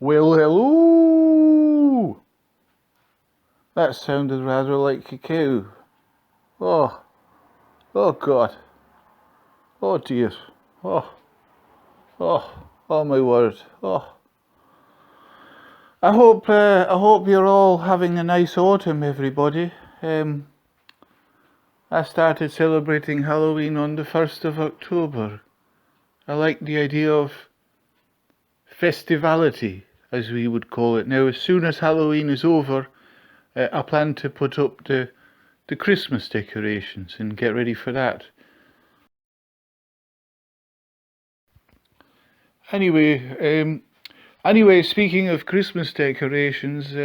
Well, hello! That sounded rather like a cow. Oh, oh God. Oh dear. Oh, oh my word. Oh. I hope you're all having a nice autumn, everybody. I started celebrating Halloween on the 1st of October. I like the idea of Bestiality, as we would call it. Now, as soon as Halloween is over, I plan to put up the Christmas decorations and get ready for that. Anyway, speaking of Christmas decorations,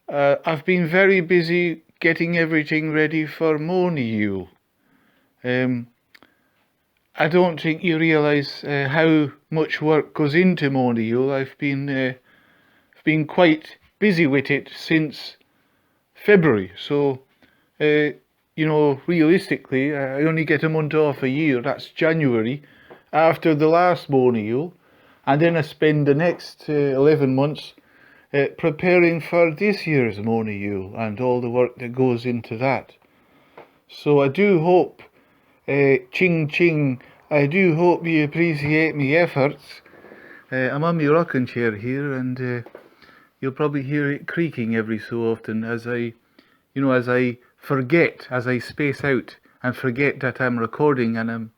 I've been very busy getting everything ready for Yule. Um, I don't think you realise how much work goes into Yule. I've been quite busy with it since February. So, realistically, I only get a month off a year. That's January, after the last Yule, and then I spend the next 11 months preparing for this year's Yule and all the work that goes into that. So I do hope, ching ching, I do hope you appreciate my efforts. I'm on my rocking chair here, and you'll probably hear it creaking every so often as I space out and forget that I'm recording and I'm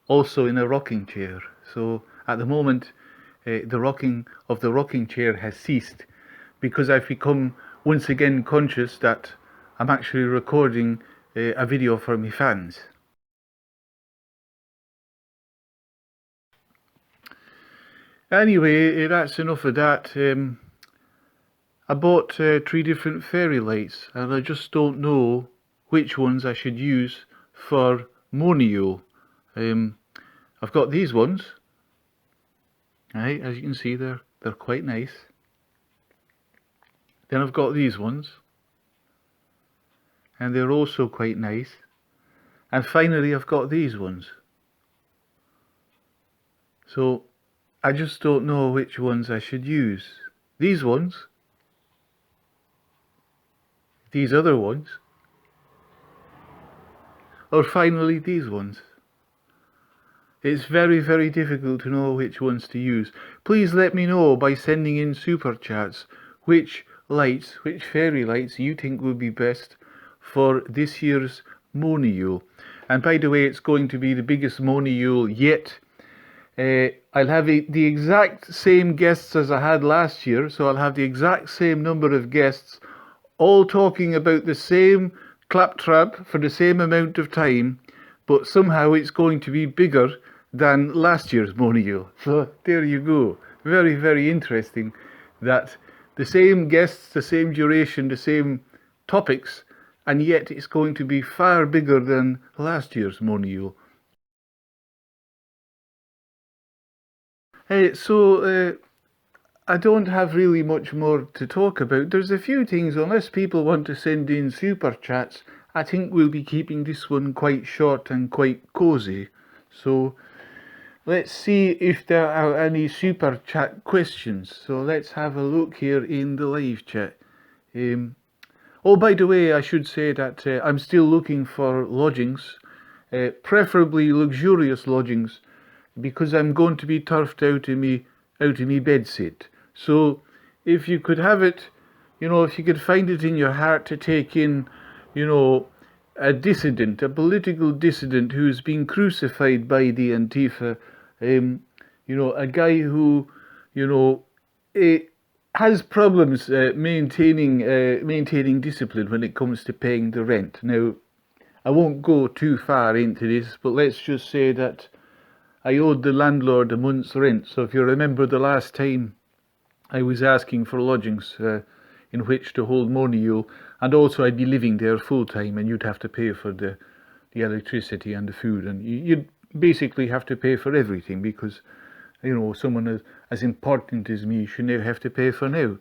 also in a rocking chair. So at the moment, the rocking chair has ceased because I've become once again conscious that I'm actually recording a video for my fans. Anyway, that's enough of that. I bought 3 different fairy lights and I just don't know which ones I should use for Yule. I've got these ones. Right, as you can see, they're quite nice. Then I've got these ones, and they're also quite nice. And finally, I've got these ones. So I just don't know which ones I should use. These ones, these other ones, or finally these ones. It's very, very difficult to know which ones to use. Please let me know by sending in super chats which fairy lights you think would be best for this year's Yule. And by the way, it's going to be the biggest Yule yet. I'll have the exact same guests as I had last year, so I'll have the exact same number of guests, all talking about the same claptrap for the same amount of time, but somehow it's going to be bigger than last year's Yule. So there you go. Very, very interesting that the same guests, the same duration, the same topics, and yet it's going to be far bigger than last year's Yule. So I don't have really much more to talk about. There's a few things, unless people want to send in super chats, I think we'll be keeping this one quite short and quite cozy. So let's see if there are any super chat questions. So let's have a look here in the live chat. Oh, by the way, I should say that I'm still looking for lodgings, preferably luxurious lodgings, because I'm going to be turfed out of me bedsit. So if you could have it, if you could find it in your heart to take in, a dissident, a political dissident who's been crucified by the Antifa, a guy who, has problems maintaining discipline when it comes to paying the rent. Now, I won't go too far into this, but let's just say that I owed the landlord a month's rent. So if you remember the last time I was asking for lodgings in which to hold Yule, and also I'd be living there full time, and you'd have to pay for the electricity and the food, and you'd basically have to pay for everything because someone as important as me should now have to pay for now.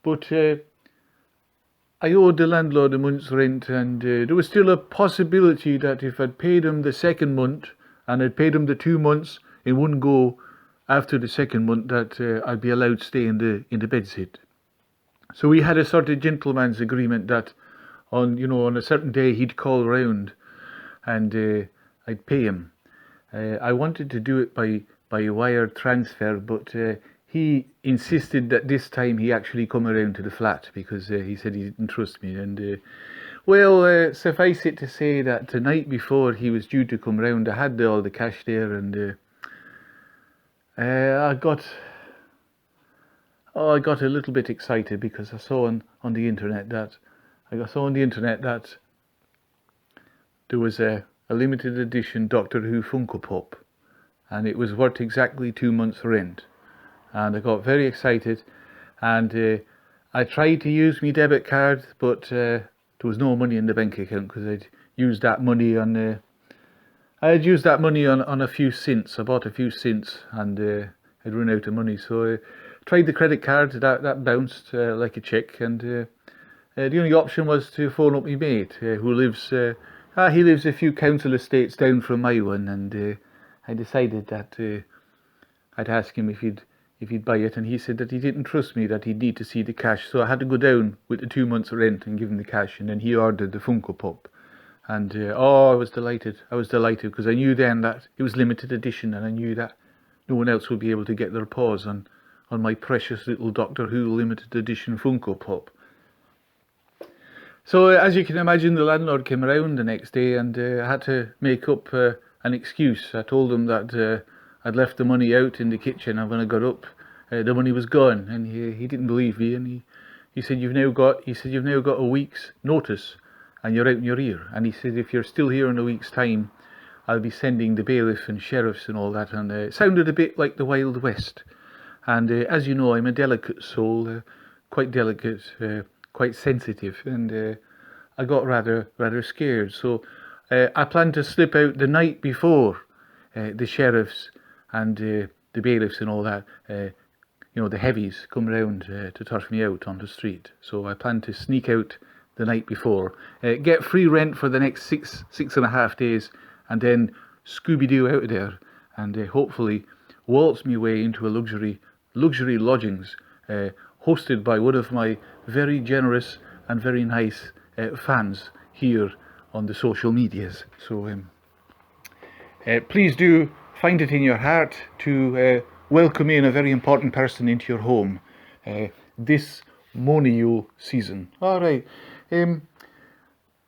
But I owed the landlord a month's rent, and there was still a possibility that if I'd paid him the second month and I'd paid him the 2 months in one go, after the second month that I'd be allowed to stay in the bedsit. So we had a sort of gentleman's agreement that on a certain day he'd call round and I'd pay him. I wanted to do it by wire transfer, but he insisted that this time he actually come around to the flat because he said he didn't trust me. And suffice it to say that the night before he was due to come round, I had all the cash there, and I got a little bit excited because I saw on the internet that there was a limited edition Doctor Who Funko Pop, and it was worth exactly 2 months' rent. And I got very excited, and I tried to use my debit card, but there was no money in the bank account because I'd used that money on a few cents. I bought a few cents, and I'd run out of money. So I tried the credit card. That bounced like a check, and the only option was to phone up my mate who lives. He lives a few council estates down from my one, and I decided that I'd ask him if he'd buy it, and he said that he didn't trust me, that he'd need to see the cash. So I had to go down with the 2 months' rent and give him the cash, and then he ordered the Funko Pop. And I was delighted. Because I knew then that it was limited edition, and I knew that no one else would be able to get their paws on my precious little Doctor Who limited edition Funko Pop. So as you can imagine, the landlord came around the next day, and I had to make up an excuse. I told him that I'd left the money out in the kitchen, and when I got up, the money was gone, and he didn't believe me, and he said you've now got a week's notice, and you're out in your ear. And he said if you're still here in a week's time, I'll be sending the bailiff and sheriffs and all that. And it sounded a bit like the Wild West. And as you know, I'm a delicate soul, quite delicate, quite sensitive, and I got rather scared. So I planned to slip out the night before the sheriffs and the bailiffs and all that. The heavies come round to turf me out on the street. So I planned to sneak out the night before, get free rent for the next six and a half days, and then Scooby-Doo out of there, and hopefully waltz me way into a luxury lodgings hosted by one of my very generous and very nice fans here on the social medias. So please do find it in your heart to welcome in a very important person into your home this Millennial season. All right,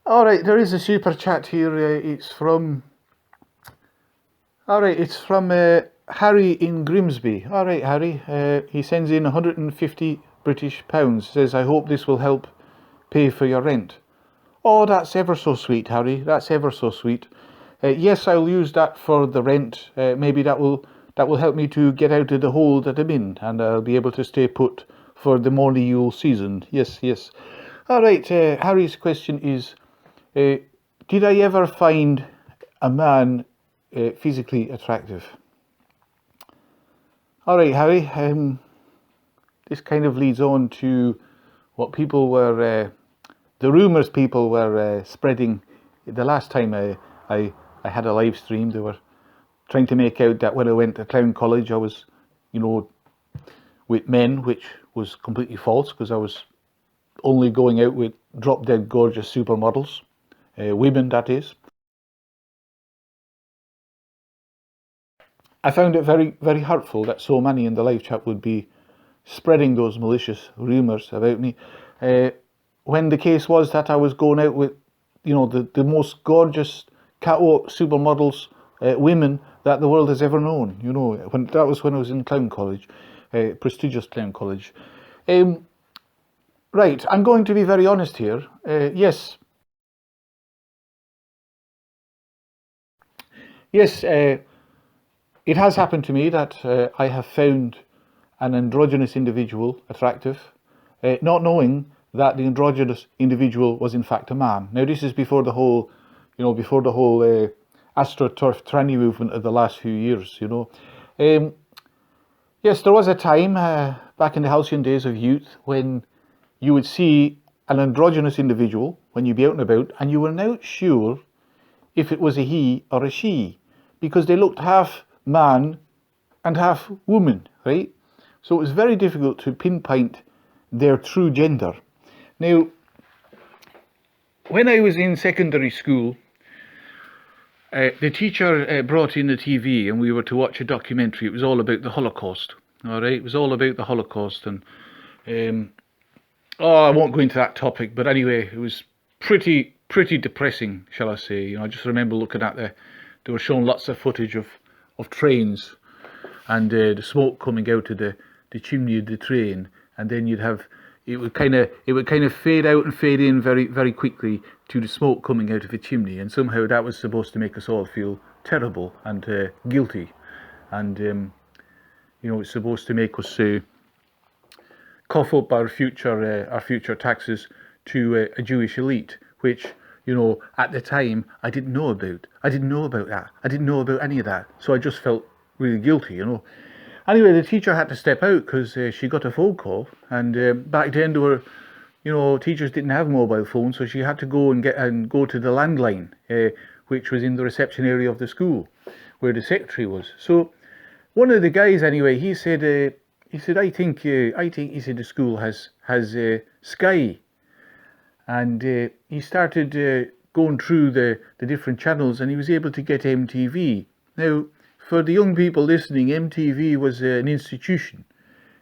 there is a super chat here. It's from Harry in Grimsby. All right, Harry. He sends in 150 British pounds. Says, I hope this will help pay for your rent. Oh, that's ever so sweet, Harry. That's ever so sweet. Yes, I'll use that for the rent. Maybe that will help me to get out of the hole that I'm in, and I'll be able to stay put for the Millennial season. Yes. All right. Harry's question is, did I ever find a man physically attractive? All right, Harry. This kind of leads on to what people were, the rumours people were spreading. The last time I had a live stream, they were trying to make out that when I went to Clown College, I was, with men, which was completely false, because I was only going out with drop-dead gorgeous supermodels, women, that is. I found it very, very hurtful that so many in the live chat would be spreading those malicious rumours about me, when the case was that I was going out with, the most gorgeous catwalk supermodels, women that the world has ever known. When I was in Clown College, prestigious Clown College. Right, I'm going to be very honest here. Yes, it has happened to me that I have found an androgynous individual attractive, not knowing that the androgynous individual was in fact a man. Now, this is before the whole, AstroTurf tranny movement of the last few years. Yes, there was a time back in the halcyon days of youth when you would see an androgynous individual when you'd be out and about, and you were not sure if it was a he or a she, because they looked half man and half woman, right? So it was very difficult to pinpoint their true gender. Now, when I was in secondary school, the teacher brought in the TV and we were to watch a documentary. It was all about the Holocaust, all right? It was all about the Holocaust, and I won't go into that topic, but anyway, it was pretty depressing, shall I say. You know, I just remember looking at they were showing lots of footage of trains, and the smoke coming out of the chimney of the train, and then you'd have it would kind of fade out and fade in very quickly to the smoke coming out of the chimney, and somehow that was supposed to make us all feel terrible and guilty, and you know, it's supposed to make us cough up our future taxes to a Jewish elite, which, you know, at the time I didn't know about. I didn't know about that. I didn't know about any of that, so I just felt really guilty, you know. Anyway, the teacher had to step out because she got a phone call, and back then there were, you know, teachers didn't have mobile phones, so she had to go and go to the landline, which was in the reception area of the school, where the secretary was. So one of the guys, anyway, he said, I think he said the school has Sky, and he started going through the different channels, and he was able to get MTV. Now, for the young people listening, MTV was an institution.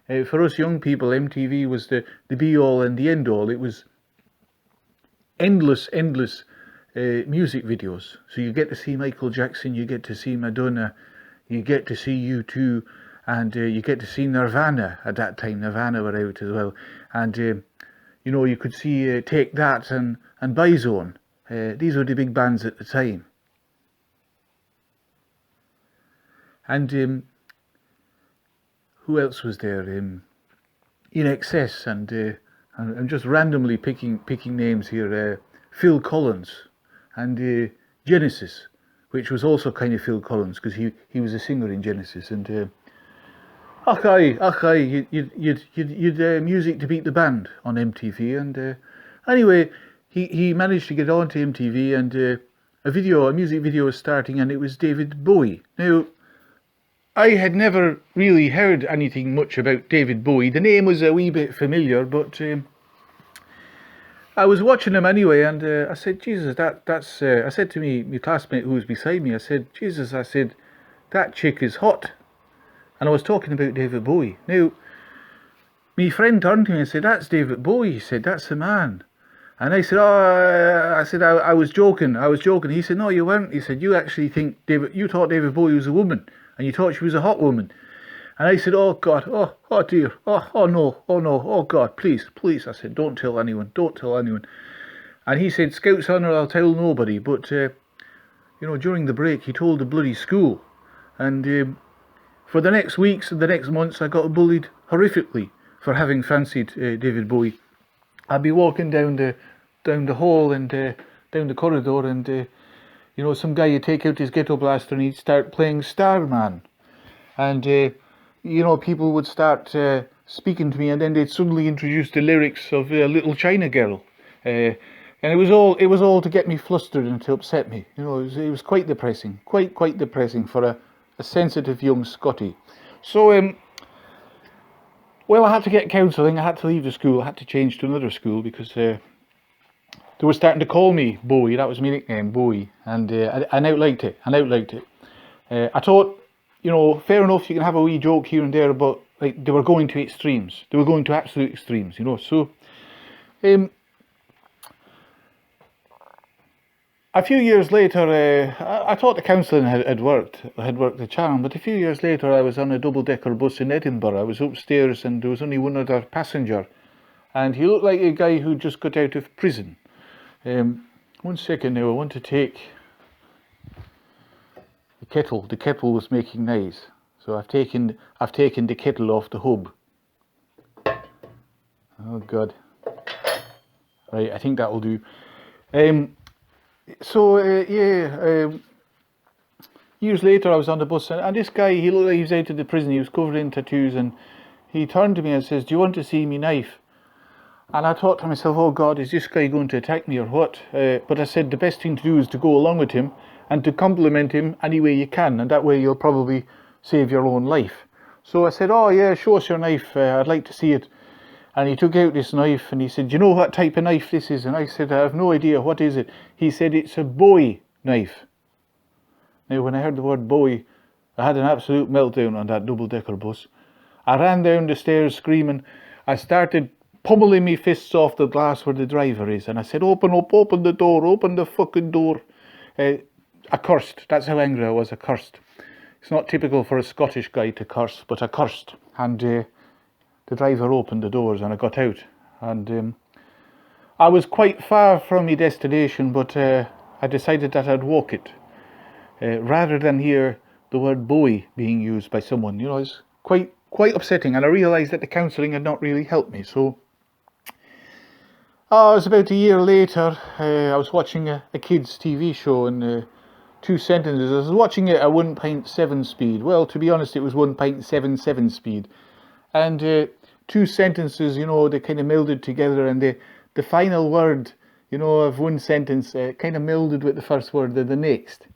For us young people, MTV was the be-all and the end-all. It was endless music videos. So you get to see Michael Jackson, you get to see Madonna, you get to see U2, and you get to see Nirvana. At that time, Nirvana were out as well. And, you know, you could see Take That and Bizone. These were the big bands at the time. And who else was there? In Excess, and I'm just randomly picking names here. Phil Collins, and Genesis, which was also kind of Phil Collins because he was a singer in Genesis. And you'd music to beat the band on MTV. And anyway, he managed to get onto MTV, and a music video was starting, and it was David Bowie. Now, I had never really heard anything much about David Bowie. The name was a wee bit familiar, but I was watching him anyway, and I said, Jesus, that's... I said to my classmate who was beside me, I said, Jesus, I said, that chick is hot. And I was talking about David Bowie. Now, my friend turned to me and said, that's David Bowie. He said, that's the man. And I said, I was joking. He said, no, you weren't. He said, you actually you thought David Bowie was a woman, and you thought she was a hot woman. And I said, oh God, oh dear, oh no, oh God, please. I said, don't tell anyone. And he said, Scout's honour, I'll tell nobody. But, you know, during the break, he told the bloody school. And for the next weeks and the next months, I got bullied horrifically for having fancied David Bowie. I'd be walking down the hall and down the corridor, and you know, some guy would take out his ghetto blaster and he'd start playing Starman, and you know, people would start speaking to me, and then they'd suddenly introduce the lyrics of Little China Girl, and it was all to get me flustered and to upset me. You know, it was quite depressing, quite depressing for a sensitive young Scotty. So well, I had to get counselling. I had to leave the school. I had to change to another school because they were starting to call me Bowie. That was my nickname, Bowie, and I outliked it. I thought, you know, fair enough, you can have a wee joke here and there, but like, they were going to extremes. They were going to absolute extremes, you know. So a few years later, I thought the counselling had worked the charm, but a few years later I was on a double-decker bus in Edinburgh. I was upstairs and there was only one other passenger, and he looked like a guy who just got out of prison. 1 second now, I want to take the kettle. The kettle was making noise, so I've taken the kettle off the hob. Oh God. Right, I think that will do. Years later I was on the bus, and this guy, he looked like he was out of the prison. He was covered in tattoos, and he turned to me and says, do you want to see me knife? And I thought to myself, oh God, is this guy going to attack me or what? But I said the best thing to do is to go along with him and to compliment him any way you can, and that way you'll probably save your own life. So I said, oh yeah, show us your knife, I'd like to see it. And he took out this knife and he said, do you know what type of knife this is? And I said, I have no idea, what is it? He said, it's a Bowie knife. Now when I heard the word Bowie, I had an absolute meltdown on that double-decker bus. I ran down the stairs screaming. I started pummeling me fists off the glass where the driver is, and I said, open up, open the door, open the fucking door. I cursed. That's how angry I was. I cursed. It's not typical for a Scottish guy to curse, but I cursed. And the driver opened the doors and I got out. And I was quite far from my destination, but I decided that I'd walk it. Rather than hear the word Bowie being used by someone. You know, it's quite upsetting. And I realised that the counselling had not really helped me. So it was about a year later, I was watching a kids' TV show, and 2 sentences. I was watching it at 1.7 speed. Well, to be honest, it was 1.77 speed. And 2 sentences, you know, they kind of melded together, and the final word, you know, of one sentence kind of melded with the first word of the next.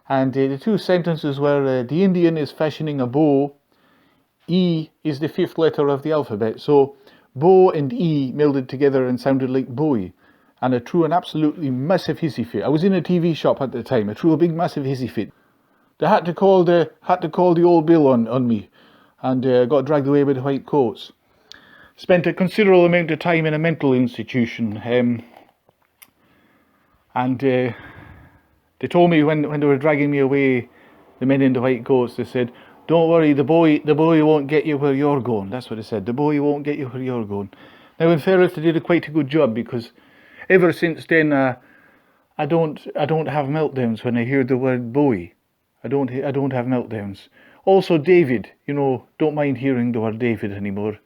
And the 2 sentences were, the Indian is fashioning a bow. E is the 5th letter of the alphabet. So bow and E melded together and sounded like Bowie. And I threw an absolutely massive hissy fit. I was in a TV shop at the time. I threw a big massive hissy fit. They had to call the old bill on me, and got dragged away by the white coats. Spent a considerable amount of time in a mental institution, and they told me when they were dragging me away, the men in the white coats, they said, don't worry, the Bowie won't get you where you're going. That's what they said. The Bowie won't get you where you're going. Now, in fairness, they did quite a good job, because ever since then, I don't have meltdowns when I hear the word Bowie. I don't have meltdowns. Also, David, you know, don't mind hearing the word David anymore.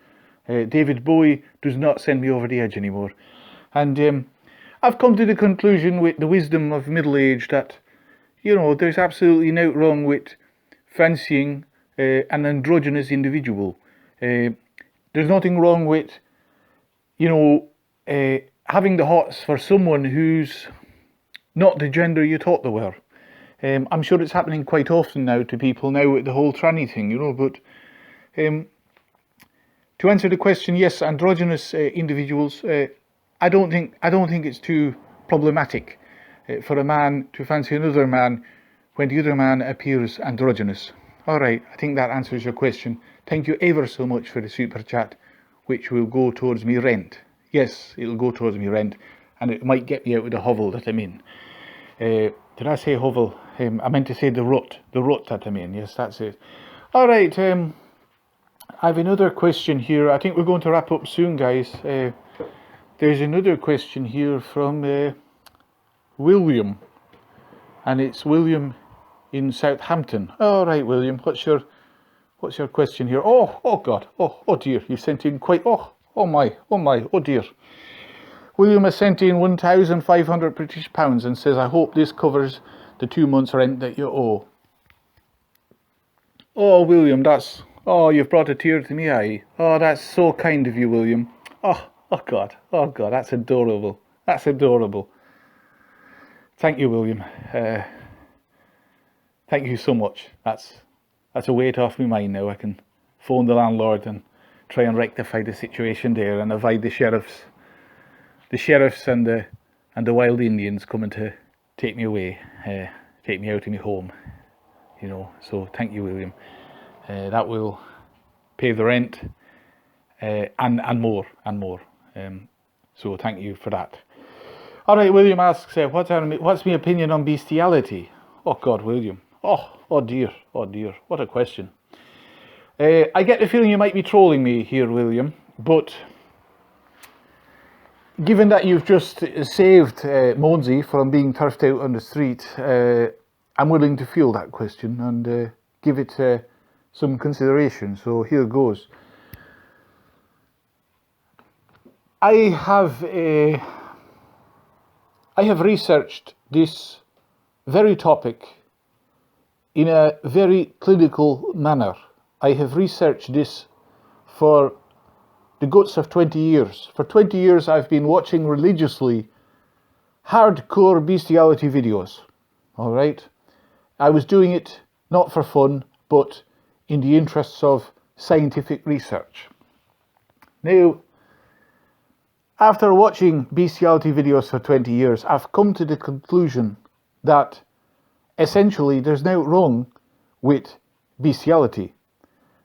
David Bowie does not send me over the edge anymore. And I've come to the conclusion, with the wisdom of middle age, that, you know, there's absolutely no wrong with fancying an androgynous individual. There's nothing wrong with, you know, having the hots for someone who's not the gender you thought they were. I'm sure it's happening quite often now to people now with the whole tranny thing, you know. But to answer the question, yes, androgynous individuals. I don't think it's too problematic for a man to fancy another man when the other man appears androgynous. All right, I think that answers your question. Thank you ever so much for the super chat, which will go towards me rent. Yes, it'll go towards me rent, and it might get me out of the hovel that I'm in. Did I say hovel? I meant to say the rut that I'm in. Yes, that's it. All right, I have another question here. I think we're going to wrap up soon, guys. There's another question here from William, and it's William in Southampton. All right, William, what's your question here? Oh God, oh dear, you've sent in quite. Oh my, oh dear. William has sent in £1,500 British and says, I hope this covers the 2 months rent that you owe. Oh, William, you've brought a tear to my eye. Oh, that's so kind of you, William. Oh God, that's adorable. That's adorable. Thank you, William. Thank you so much. That's a weight off my mind now. I can phone the landlord and try and rectify the situation there, and avoid the sheriffs and the wild Indians coming to take me away, take me out of my home, you know. So thank you, William. That will pay the rent and more. So thank you for that. All right, William asks, what's my opinion on bestiality? Oh God, William. Oh dear, what a question. I get the feeling you might be trolling me here, William, but given that you've just saved Moansy from being turfed out on the street, I'm willing to field that question and give it some consideration. So here goes. I have researched this very topic in a very clinical manner. I have researched this for the guts of 20 years. For 20 years I've been watching religiously hardcore bestiality videos. Alright? I was doing it not for fun, but in the interests of scientific research. Now, after watching bestiality videos for 20 years, I've come to the conclusion that essentially there's nothing wrong with bestiality.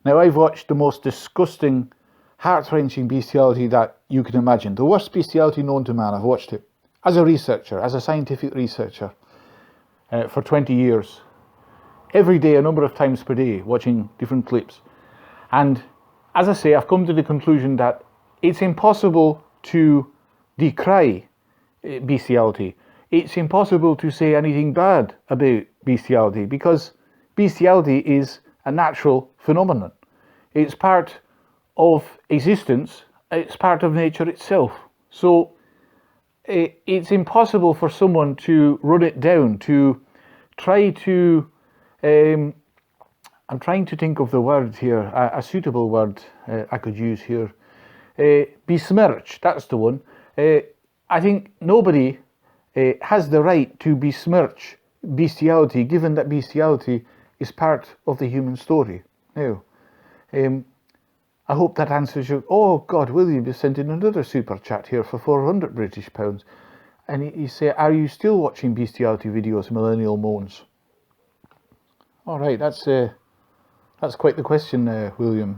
Now, I've watched the most disgusting, heart-wrenching bestiality that you can imagine. The worst bestiality known to man. I've watched it as a researcher, as a scientific researcher, for 20 years. Every day, a number of times per day, watching different clips. And as I say, I've come to the conclusion that it's impossible to decry bestiality. It's impossible to say anything bad about bestiality, because bestiality is a natural phenomenon. It's part of existence. It's part of nature itself. So it's impossible for someone to run it down, to try to I'm trying to think of the word here, a suitable word I could use here. Besmirch, that's the one. I think nobody has the right to besmirch bestiality, given that bestiality is part of the human story. Now, I hope that answers your... Oh God, William just sent in another super chat here for 400 British pounds. And he said, are you still watching bestiality videos, Millennial Moans? All right, that's quite the question, William.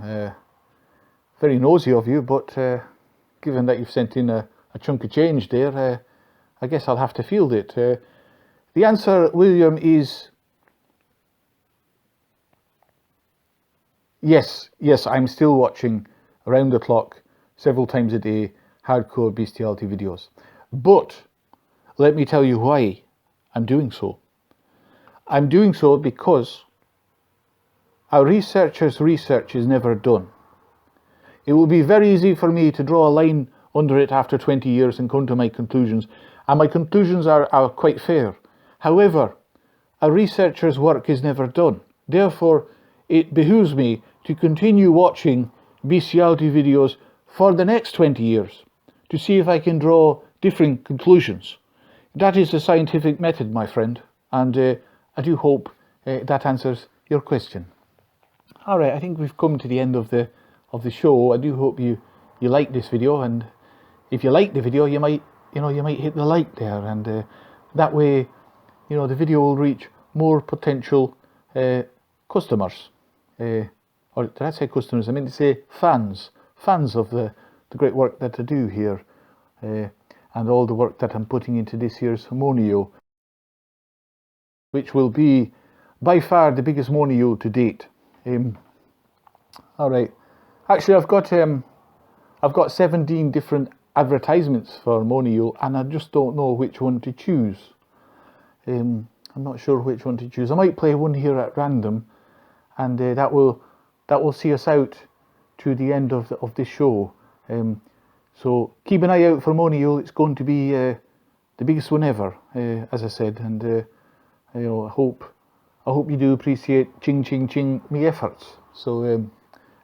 Very nosy of you, but given that you've sent in a chunk of change there, I guess I'll have to field it. The answer, William, is yes, I'm still watching around the clock, several times a day, hardcore bestiality videos. But let me tell you why I'm doing so. I'm doing so because a researcher's research is never done. It will be very easy for me to draw a line under it after 20 years and come to my conclusions, and my conclusions are quite fair. However, a researcher's work is never done. Therefore, it behooves me to continue watching bestiality videos for the next 20 years to see if I can draw different conclusions. That is the scientific method, my friend, and I do hope that answers your question. All right, I think we've come to the end of the show. I do hope you like this video, and if you like the video, you might hit the like there, and that way, the video will reach more potential customers. Or did I say customers? I meant to say fans of the great work that I do here, and all the work that I'm putting into this year's Monio, which will be by far the biggest Monio to date. All right, actually I've got 17 different advertisements for Monio, and I just don't know which one to choose. I'm not sure which one to choose. I might play one here at random, and that will see us out to the end of this show. So keep an eye out for Monio. It's going to be the biggest one ever, as I said, and I hope you do appreciate ching me efforts. So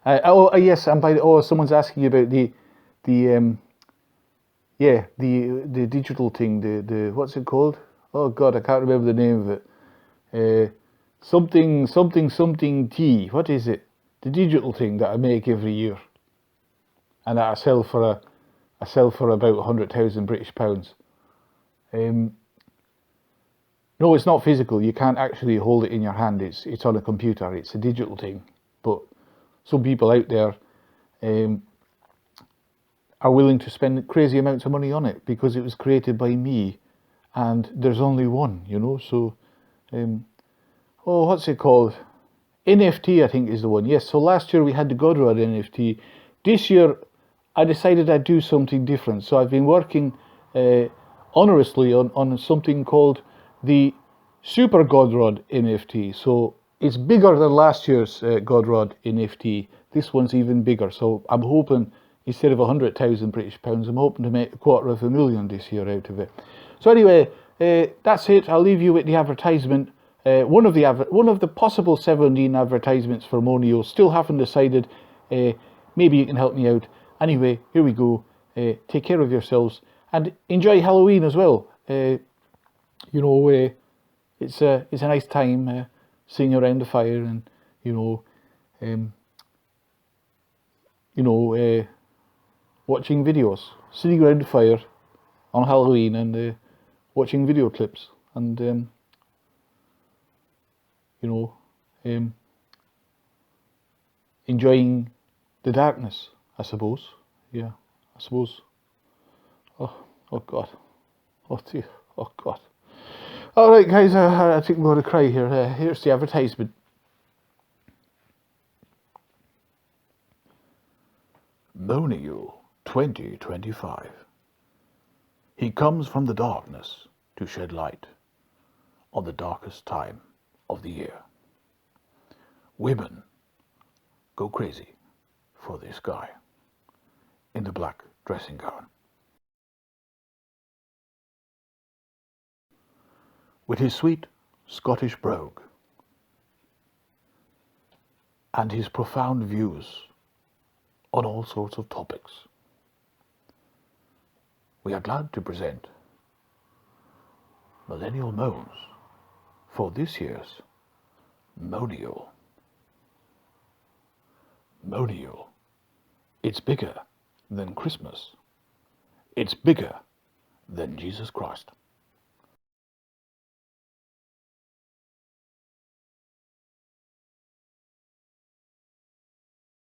yes, and someone's asking you about the digital thing, the what's it called? Oh God, I can't remember the name of it. Something tea. What is it? The digital thing that I make every year, and that I sell for about 100,000 British pounds. No, it's not physical. You can't actually hold it in your hand. It's on a computer. It's a digital thing. But some people out there are willing to spend crazy amounts of money on it because it was created by me, and there's only one, So, what's it called? NFT, I think, is the one. Yes. So last year we had the God Rod NFT. This year I decided I'd do something different. So I've been working honorously on something called the Super God Rod NFT. So it's bigger than last year's God Rod NFT. This one's even bigger. So I'm hoping, instead of 100,000 British pounds, I'm hoping to make $250,000 this year out of it. So anyway, that's it. I'll leave you with the advertisement. One of the possible 17 advertisements for Monio. Still haven't decided. Maybe you can help me out. Anyway, here we go. Take care of yourselves and enjoy Halloween as well. It's a nice time sitting around the fire and watching videos, sitting around the fire on Halloween and watching video clips and enjoying the darkness, I suppose. Yeah, I suppose. Oh God. Oh dear. Oh God. All right, guys. I think I'm going to cry here. Here's the advertisement. MILLENNIAL 2025. He comes from the darkness to shed light on the darkest time of the year. Women go crazy for this guy in the black dressing gown. With his sweet Scottish brogue and his profound views on all sorts of topics, we are glad to present Millennial Moans for this year's Monial. Monial. It's bigger than Christmas. It's bigger than Jesus Christ.